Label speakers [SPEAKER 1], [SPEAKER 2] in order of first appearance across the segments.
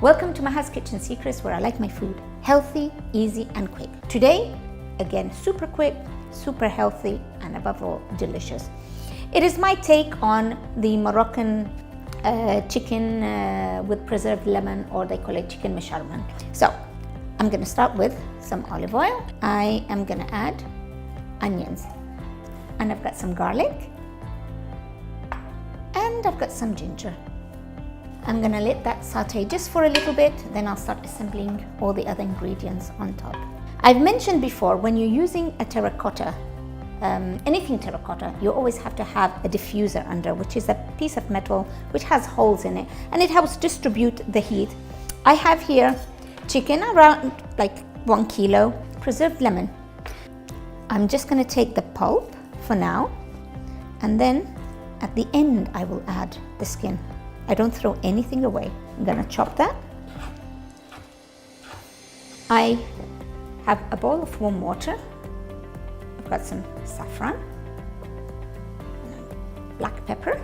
[SPEAKER 1] Welcome to Maha's Kitchen Secrets, where I like my food healthy, easy and quick. Today, again, super quick, super healthy and above all, delicious. It is my take on the Moroccan chicken with preserved lemon, or they call it chicken Misharmel. So, I'm going to start with some olive oil. I am going to add onions, and I've got some garlic, and I've got some ginger. I'm going to let that saute just for a little bit, then I'll start assembling all the other ingredients on top. I've mentioned before, when you're using a terracotta, anything terracotta, you always have to have a diffuser under, which is a piece of metal which has holes in it, and it helps distribute the heat. I have here chicken around like 1 kilo, preserved lemon. I'm just going to take the pulp for now, and then at the end I will add the skin. I don't throw anything away. I'm going to chop that. I have a bowl of warm water. I've got some saffron, black pepper,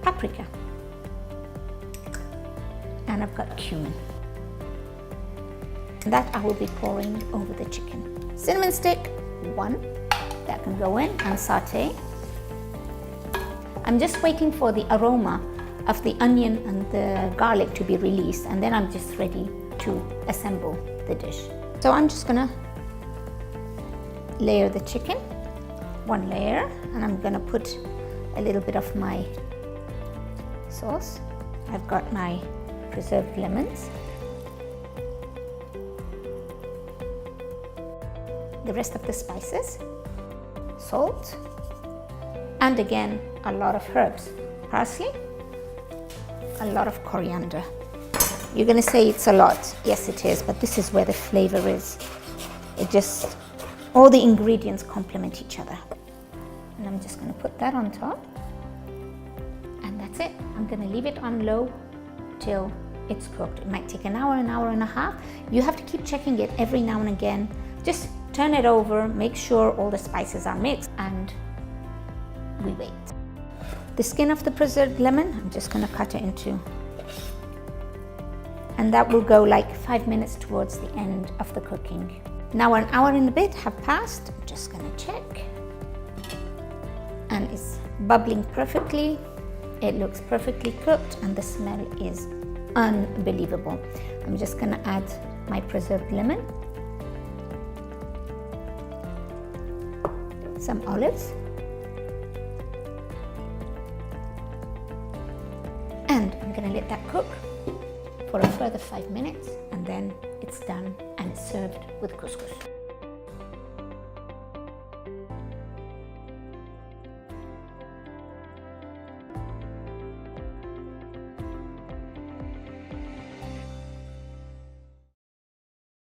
[SPEAKER 1] paprika, and I've got cumin. And that I will be pouring over the chicken. Cinnamon stick, 1, that can go in and saute. I'm just waiting for the aroma of the onion and the garlic to be released, and then I'm just ready to assemble the dish. So I'm just gonna layer the chicken, 1 layer, and I'm gonna put a little bit of my sauce. I've got my preserved lemons, the rest of the spices, salt, and again a lot of herbs, parsley, a lot of coriander. You're going to say it's a lot. Yes, it is, but this is where the flavor is. It just, all the ingredients complement each other. And I'm just going to put that on top, and that's it. I'm going to leave it on low till it's cooked. It might take an hour and a half. You have to keep checking it every now and again. Just turn it over, make sure all the spices are mixed, and we wait. The skin of the preserved lemon, I'm just going to cut it into, and that will go like 5 minutes towards the end of the cooking. Now an hour and a bit have passed. I'm just going to check, and it's bubbling perfectly. It looks perfectly cooked, and the smell is unbelievable. I'm just going to add my preserved lemon, some olives, and I'm going to let that cook for a further 5 minutes, and then it's done and it's served with couscous.